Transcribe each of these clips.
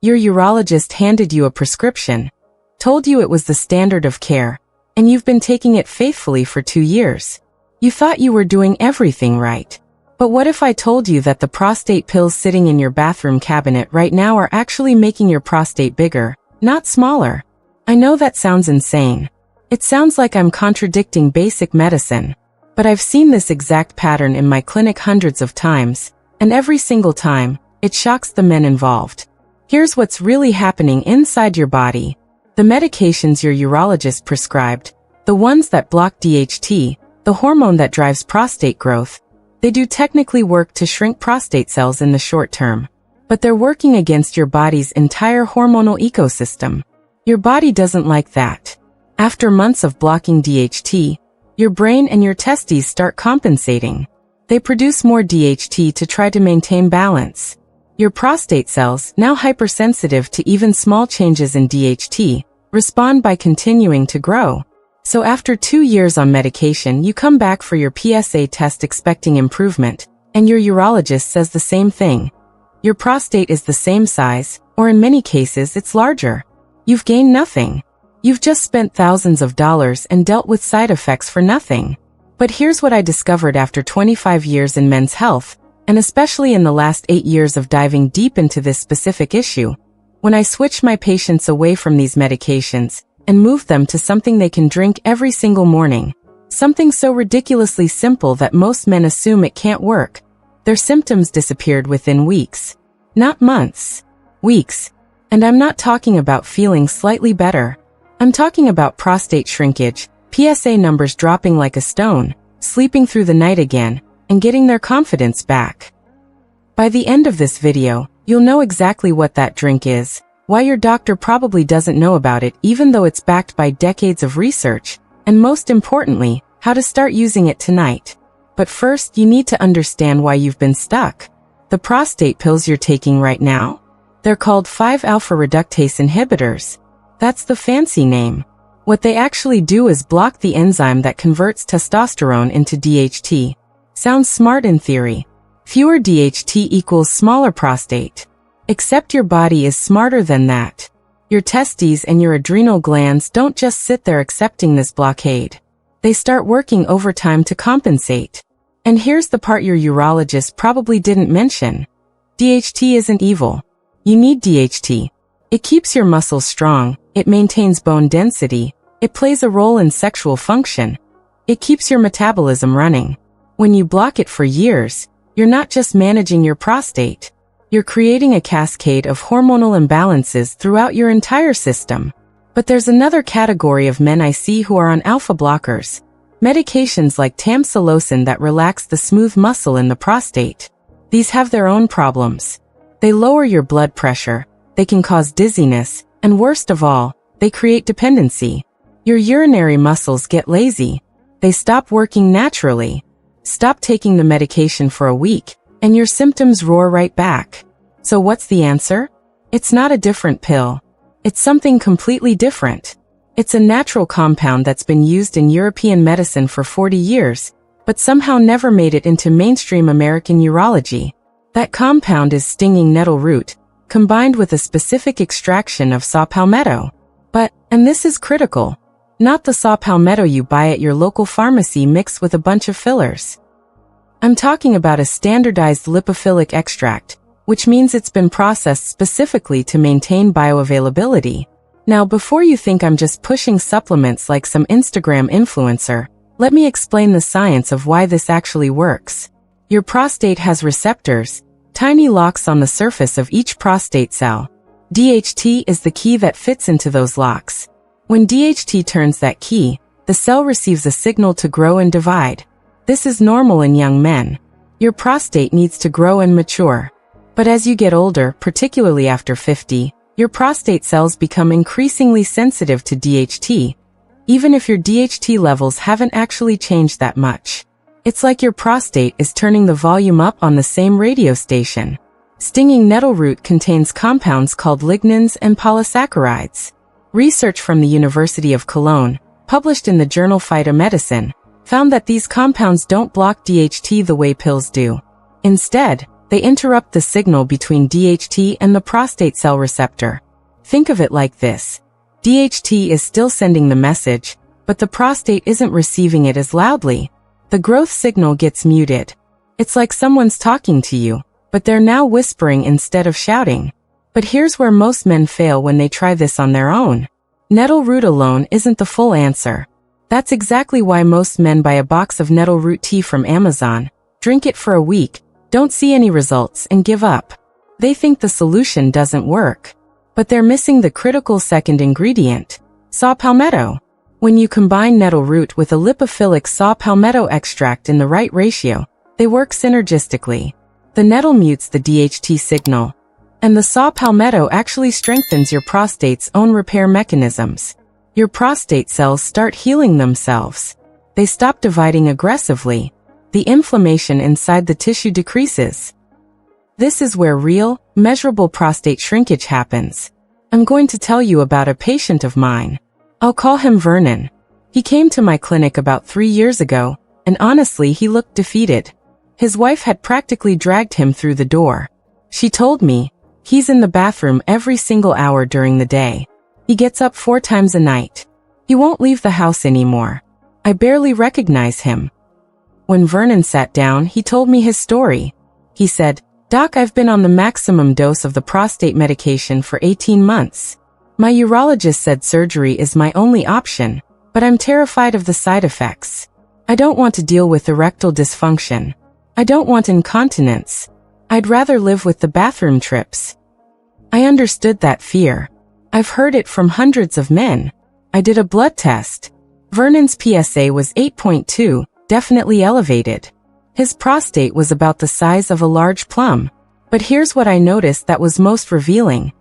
Your urologist handed you a prescription, told you it was the standard of care, and you've been taking it faithfully for 2 years. You thought you were doing everything right. But what if I told you that the prostate pills sitting in your bathroom cabinet right now are actually making your prostate bigger, not smaller? I know that sounds insane. It sounds like I'm contradicting basic medicine. But I've seen this exact pattern in my clinic hundreds of times, and every single time, it shocks the men involved. Here's what's really happening inside your body. The medications your urologist prescribed, the ones that block DHT, the hormone that drives prostate growth, they do technically work to shrink prostate cells in the short term. But they're working against your body's entire hormonal ecosystem. Your body doesn't like that. After months of blocking DHT, your brain and your testes start compensating. They produce more DHT to try to maintain balance. Your prostate cells, now hypersensitive to even small changes in DHT, respond by continuing to grow. So after 2 years on medication, you come back for your PSA test expecting improvement, and your urologist says the same thing. Your prostate is the same size, or in many cases it's larger. You've gained nothing. You've just spent thousands of dollars and dealt with side effects for nothing. But here's what I discovered after 25 years in men's health, and especially in the last 8 years of diving deep into this specific issue. When I switched my patients away from these medications, and moved them to something they can drink every single morning, something so ridiculously simple that most men assume it can't work, their symptoms disappeared within weeks. Not months. Weeks. And I'm not talking about feeling slightly better. I'm talking about prostate shrinkage, PSA numbers dropping like a stone, sleeping through the night again, and getting their confidence back. By the end of this video, you'll know exactly what that drink is, why your doctor probably doesn't know about it even though it's backed by decades of research, and most importantly, how to start using it tonight. But first, you need to understand why you've been stuck. The prostate pills you're taking right now? They're called 5-alpha reductase inhibitors. That's the fancy name. What they actually do is block the enzyme that converts testosterone into DHT. Sounds smart in theory. Fewer DHT equals smaller prostate. Except your body is smarter than that. Your testes and your adrenal glands don't just sit there accepting this blockade. They start working overtime to compensate. And here's the part your urologist probably didn't mention. DHT isn't evil. You need DHT. It keeps your muscles strong, it maintains bone density, it plays a role in sexual function. It keeps your metabolism running. When you block it for years, you're not just managing your prostate. You're creating a cascade of hormonal imbalances throughout your entire system. But there's another category of men I see who are on alpha blockers. Medications like tamsulosin that relax the smooth muscle in the prostate. These have their own problems. They lower your blood pressure, they can cause dizziness, and worst of all, they create dependency. Your urinary muscles get lazy. They stop working naturally. Stop taking the medication for a week, and your symptoms roar right back. So what's the answer? It's not a different pill. It's something completely different. It's a natural compound that's been used in European medicine for 40 years, but somehow never made it into mainstream American urology. That compound is stinging nettle root, combined with a specific extraction of saw palmetto. But, and this is critical, not the saw palmetto you buy at your local pharmacy mixed with a bunch of fillers. I'm talking about a standardized lipophilic extract, which means it's been processed specifically to maintain bioavailability. Now, before you think I'm just pushing supplements like some Instagram influencer, let me explain the science of why this actually works. Your prostate has receptors, tiny locks on the surface of each prostate cell. DHT is the key that fits into those locks. When DHT turns that key, the cell receives a signal to grow and divide. This is normal in young men. Your prostate needs to grow and mature. But as you get older, particularly after 50, your prostate cells become increasingly sensitive to DHT, even if your DHT levels haven't actually changed that much. It's like your prostate is turning the volume up on the same radio station. Stinging nettle root contains compounds called lignans and polysaccharides. Research from the University of Cologne, published in the journal Phytomedicine, found that these compounds don't block DHT the way pills do. Instead, They interrupt the signal between DHT and the prostate cell receptor. Think of it like this. DHT is still sending the message, but the prostate isn't receiving it as loudly. The growth signal gets muted. It's like someone's talking to you, but they're now whispering instead of shouting. But here's where most men fail when they try this on their own. Nettle root alone isn't the full answer. That's exactly why most men buy a box of nettle root tea from Amazon, drink it for a week, don't see any results, and give up. They think the solution doesn't work. But they're missing the critical second ingredient, saw palmetto. When you combine nettle root with a lipophilic saw palmetto extract in the right ratio, they work synergistically. The nettle mutes the DHT signal, and the saw palmetto actually strengthens your prostate's own repair mechanisms. Your prostate cells start healing themselves. They stop dividing aggressively. The inflammation inside the tissue decreases. This is where real, measurable prostate shrinkage happens. I'm going to tell you about a patient of mine. I'll call him Vernon. He came to my clinic about 3 years ago, and honestly he looked defeated. His wife had practically dragged him through the door. She told me, he's in the bathroom every single hour during the day. He gets up 4 times a night. He won't leave the house anymore. I barely recognize him. When Vernon sat down, he told me his story. He said, "Doc, I've been on the maximum dose of the prostate medication for 18 months. My urologist said surgery is my only option, but I'm terrified of the side effects. I don't want to deal with erectile dysfunction. I don't want incontinence. I'd rather live with the bathroom trips." I understood that fear. I've heard it from hundreds of men. I did a blood test. Vernon's PSA was 8.2, definitely elevated. His prostate was about the size of a large plum. But here's what I noticed that was most revealing.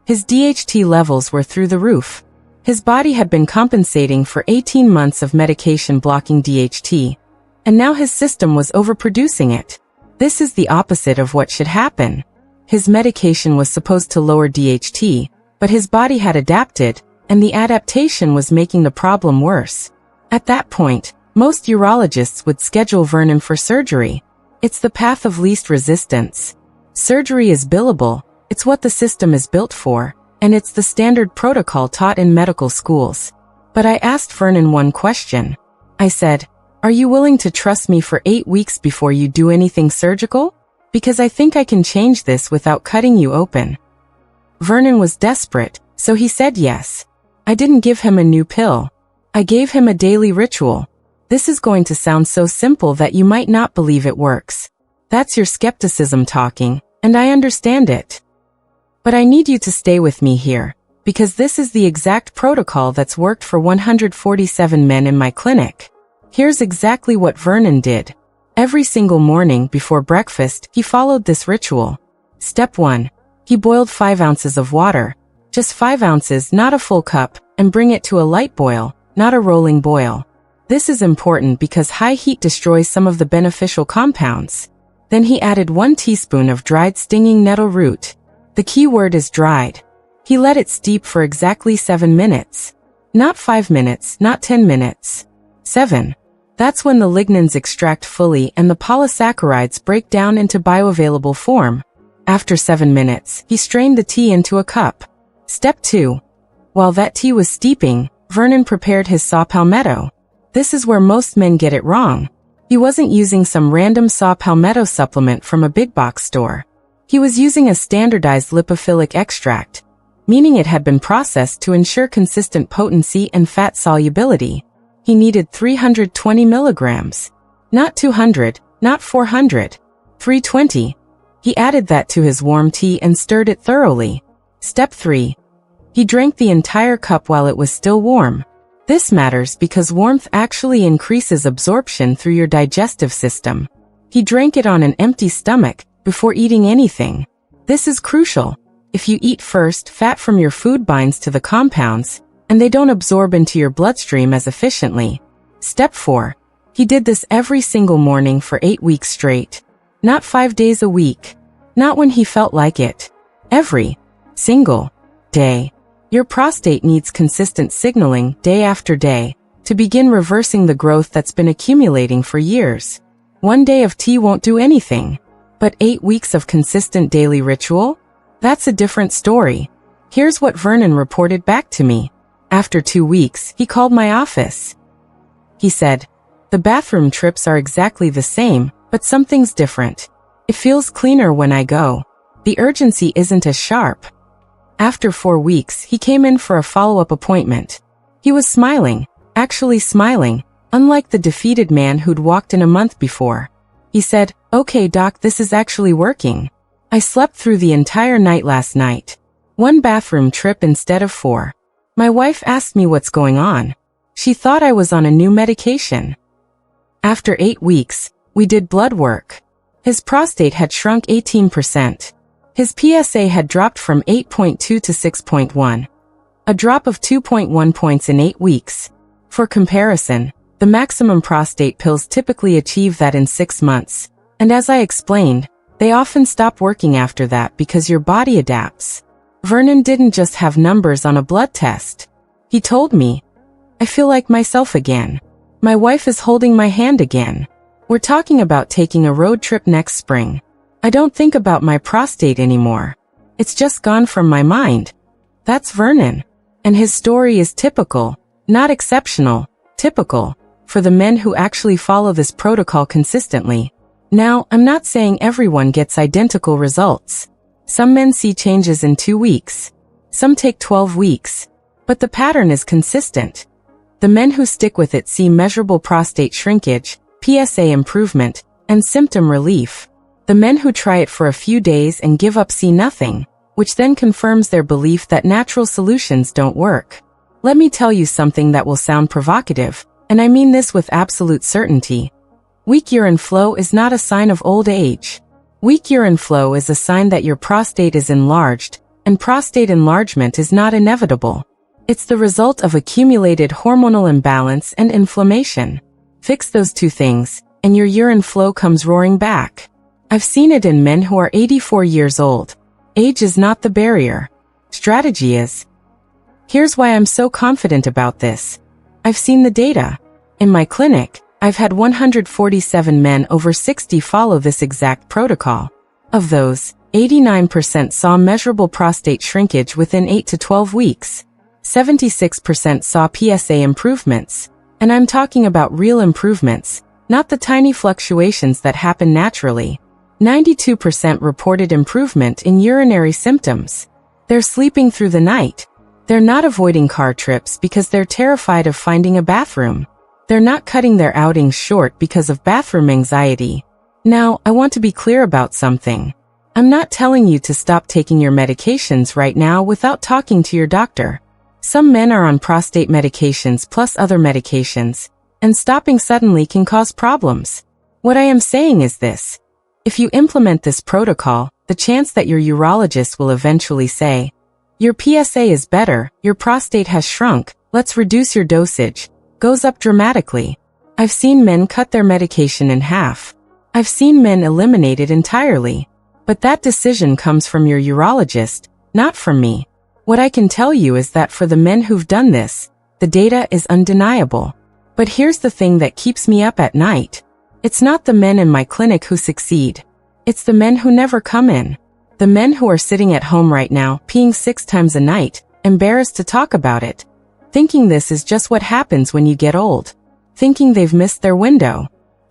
His DHT levels were through the roof. His body had been compensating for 18 months of medication blocking DHT, and now his system was overproducing it. This is the opposite of what should happen. His medication was supposed to lower DHT, but his body had adapted, and the adaptation was making the problem worse. At that point, most urologists would schedule Vernon for surgery. It's the path of least resistance. Surgery is billable, it's what the system is built for, and it's the standard protocol taught in medical schools. But I asked Vernon one question. I said, "Are you willing to trust me for 8 weeks before you do anything surgical? Because I think I can change this without cutting you open." Vernon was desperate, so he said yes. I didn't give him a new pill. I gave him a daily ritual. This is going to sound so simple that you might not believe it works. That's your skepticism talking, and I understand it. But I need you to stay with me here, because this is the exact protocol that's worked for 147 men in my clinic. Here's exactly what Vernon did. Every single morning before breakfast, he followed this ritual. Step 1. He boiled 5 ounces of water, just 5 ounces, not a full cup, and bring it to a light boil, not a rolling boil. This is important because high heat destroys some of the beneficial compounds. Then he added 1 teaspoon of dried stinging nettle root. The key word is dried. He let it steep for exactly 7 minutes. Not 5 minutes, not 10 minutes. 7. That's when the lignans extract fully and the polysaccharides break down into bioavailable form. After 7 minutes, he strained the tea into a cup. Step 2. While that tea was steeping, Vernon prepared his saw palmetto. This is where most men get it wrong. He wasn't using some random saw palmetto supplement from a big box store. He was using a standardized lipophilic extract, meaning it had been processed to ensure consistent potency and fat solubility. He needed 320 milligrams. Not 200, not 400. 320. He added that to his warm tea and stirred it thoroughly. Step 3. He drank the entire cup while it was still warm. This matters because warmth actually increases absorption through your digestive system. He drank it on an empty stomach, before eating anything. This is crucial. If you eat first, fat from your food binds to the compounds, and they don't absorb into your bloodstream as efficiently. Step 4. He did this every single morning for 8 weeks straight. Not 5 days a week. Not when he felt like it. Every single day. Your prostate needs consistent signaling day after day to begin reversing the growth that's been accumulating for years. 1 day of tea won't do anything. But 8 weeks of consistent daily ritual? That's a different story. Here's what Vernon reported back to me. After 2 weeks, he called my office. He said, "The bathroom trips are exactly the same, but something's different. It feels cleaner when I go. The urgency isn't as sharp." After 4 weeks, he came in for a follow-up appointment. He was smiling, actually smiling, unlike the defeated man who'd walked in a month before. He said, "Okay, doc, this is actually working. I slept through the entire night last night. 1 bathroom trip instead of 4. My wife asked me what's going on. She thought I was on a new medication." After 8 weeks, we did blood work. His prostate had shrunk 18%. His PSA had dropped from 8.2 to 6.1. A drop of 2.1 points in 8 weeks. For comparison, the maximum prostate pills typically achieve that in 6 months. And as I explained, they often stop working after that because your body adapts. Vernon didn't just have numbers on a blood test. He told me, "I feel like myself again. My wife is holding my hand again. We're talking about taking a road trip next spring. I don't think about my prostate anymore. It's just gone from my mind." That's Vernon. And his story is typical, not exceptional, typical, for the men who actually follow this protocol consistently. Now, I'm not saying everyone gets identical results. Some men see changes in 2 weeks. Some take 12 weeks. But the pattern is consistent. The men who stick with it see measurable prostate shrinkage, PSA improvement, and symptom relief. The men who try it for a few days and give up see nothing, which then confirms their belief that natural solutions don't work. Let me tell you something that will sound provocative, and I mean this with absolute certainty. Weak urine flow is not a sign of old age. Weak urine flow is a sign that your prostate is enlarged, and prostate enlargement is not inevitable. It's the result of accumulated hormonal imbalance and inflammation. Fix those 2 things, and your urine flow comes roaring back. I've seen it in men who are 84 years old. Age is not the barrier. Strategy is. Here's why I'm so confident about this. I've seen the data. In my clinic, I've had 147 men over 60 follow this exact protocol. Of those, 89% saw measurable prostate shrinkage within 8 to 12 weeks. 76% saw PSA improvements. And I'm talking about real improvements, not the tiny fluctuations that happen naturally. 92% reported improvement in urinary symptoms. They're sleeping through the night. They're not avoiding car trips because they're terrified of finding a bathroom. They're not cutting their outings short because of bathroom anxiety. Now, I want to be clear about something. I'm not telling you to stop taking your medications right now without talking to your doctor. Some men are on prostate medications plus other medications, and stopping suddenly can cause problems. What I am saying is this. If you implement this protocol, the chance that your urologist will eventually say, "Your PSA is better, your prostate has shrunk, let's reduce your dosage," goes up dramatically. I've seen men cut their medication in half. I've seen men eliminate it entirely. But that decision comes from your urologist, not from me. What I can tell you is that for the men who've done this, the data is undeniable. But here's the thing that keeps me up at night. It's not the men in my clinic who succeed. It's the men who never come in. The men who are sitting at home right now, peeing 6 times a night, embarrassed to talk about it. Thinking this is just what happens when you get old. Thinking they've missed their window.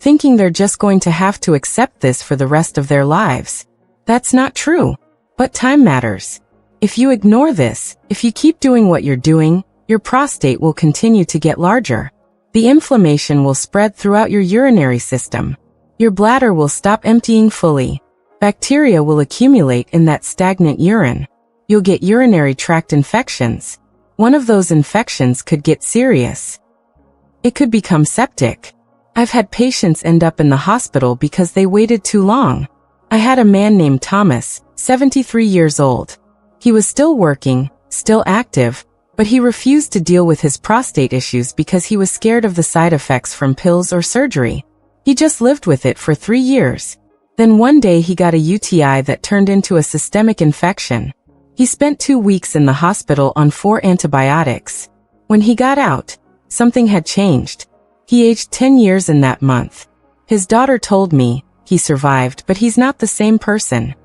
Thinking they're just going to have to accept this for the rest of their lives. That's not true. But time matters. If you ignore this, if you keep doing what you're doing, your prostate will continue to get larger. The inflammation will spread throughout your urinary system. Your bladder will stop emptying fully. Bacteria will accumulate in that stagnant urine. You'll get urinary tract infections. One of those infections could get serious. It could become septic. I've had patients end up in the hospital because they waited too long. I had a man named Thomas, 73 years old. He was still working, still active, but he refused to deal with his prostate issues because he was scared of the side effects from pills or surgery. He just lived with it for 3 years. Then one day he got a UTI that turned into a systemic infection. He spent 2 weeks in the hospital on 4 antibiotics. When he got out, something had changed. He aged 10 years in that month. His daughter told me, he survived, but he's not the same person.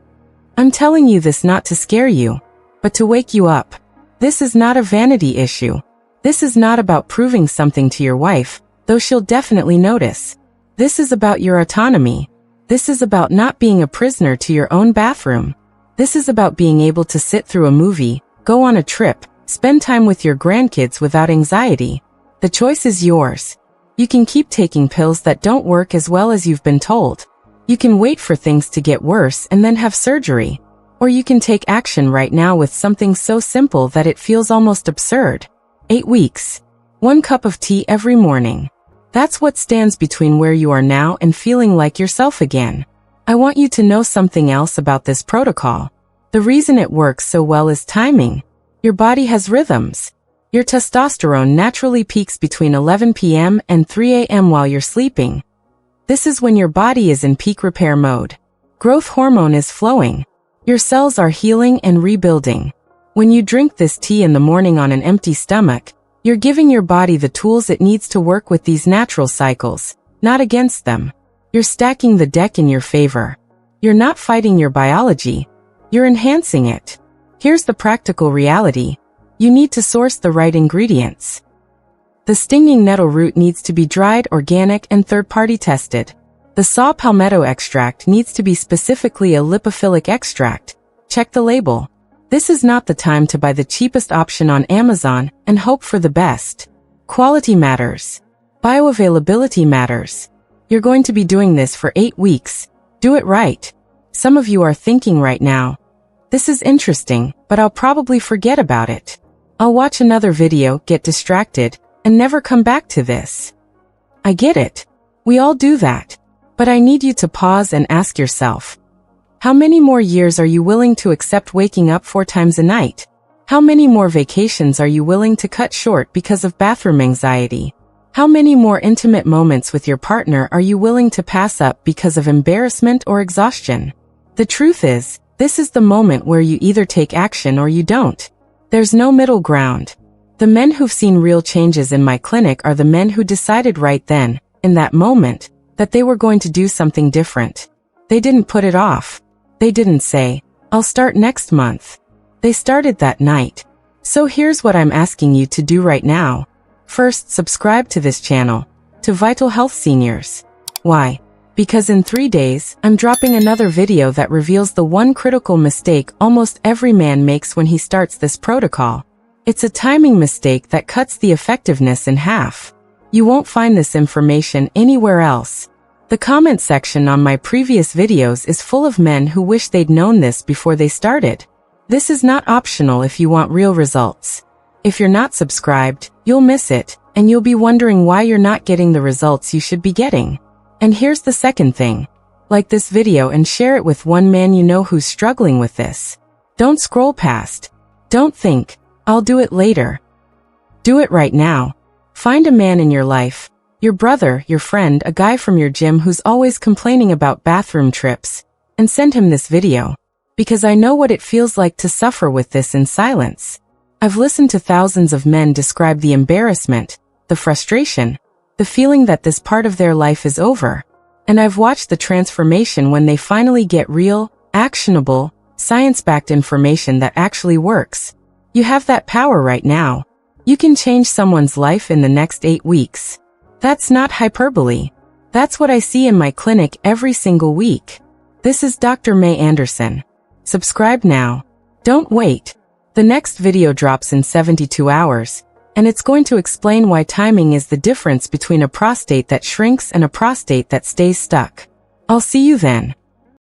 I'm telling you this not to scare you, but to wake you up. This is not a vanity issue. This is not about proving something to your wife, though she'll definitely notice. This is about your autonomy. This is about not being a prisoner to your own bathroom. This is about being able to sit through a movie, go on a trip, spend time with your grandkids without anxiety. The choice is yours. You can keep taking pills that don't work as well as you've been told. You can wait for things to get worse and then have surgery. Or you can take action right now with something so simple that it feels almost absurd. 8 weeks. 1 cup of tea every morning. That's what stands between where you are now and feeling like yourself again. I want you to know something else about this protocol. The reason it works so well is timing. Your body has rhythms. Your testosterone naturally peaks between 11 p.m. and 3 a.m. while you're sleeping. This is when your body is in peak repair mode. Growth hormone is flowing. Your cells are healing and rebuilding. When you drink this tea in the morning on an empty stomach, you're giving your body the tools it needs to work with these natural cycles, not against them. You're stacking the deck in your favor. You're not fighting your biology. You're enhancing it. Here's the practical reality. You need to source the right ingredients. The stinging nettle root needs to be dried, organic, and third-party tested. The saw palmetto extract needs to be specifically a lipophilic extract. Check the label. This is not the time to buy the cheapest option on Amazon and hope for the best. Quality matters. Bioavailability matters. You're going to be doing this for 8 weeks. Do it right. Some of you are thinking right now, this is interesting, but I'll probably forget about it. I'll watch another video, get distracted, and never come back to this. I get it. We all do that. But I need you to pause and ask yourself, how many more years are you willing to accept waking up 4 times a night? How many more vacations are you willing to cut short because of bathroom anxiety? How many more intimate moments with your partner are you willing to pass up because of embarrassment or exhaustion? The truth is, this is the moment where you either take action or you don't. There's no middle ground. The men who've seen real changes in my clinic are the men who decided right then, in that moment, that they were going to do something different. They didn't put it off. They didn't say, I'll start next month. They started that night. So here's what I'm asking you to do right now. First, subscribe to this channel, to Vital Health Seniors. Why? Because in 3 days, I'm dropping another video that reveals the one critical mistake almost every man makes when he starts this protocol. It's a timing mistake that cuts the effectiveness in half. You won't find this information anywhere else. The comment section on my previous videos is full of men who wish they'd known this before they started. This is not optional if you want real results. If you're not subscribed, you'll miss it, and you'll be wondering why you're not getting the results you should be getting. And here's the second thing. Like this video and share it with one man you know who's struggling with this. Don't scroll past. Don't think, I'll do it later. Do it right now. Find a man in your life, your brother, your friend, a guy from your gym who's always complaining about bathroom trips, and send him this video. Because I know what it feels like to suffer with this in silence. I've listened to thousands of men describe the embarrassment, the frustration, the feeling that this part of their life is over. And I've watched the transformation when they finally get real, actionable, science-backed information that actually works. You have that power right now. You can change someone's life in the next 8 weeks. That's not hyperbole. That's what I see in my clinic every single week. This is Dr. May Anderson. Subscribe now. Don't wait. The next video drops in 72 hours, and it's going to explain why timing is the difference between a prostate that shrinks and a prostate that stays stuck. I'll see you then.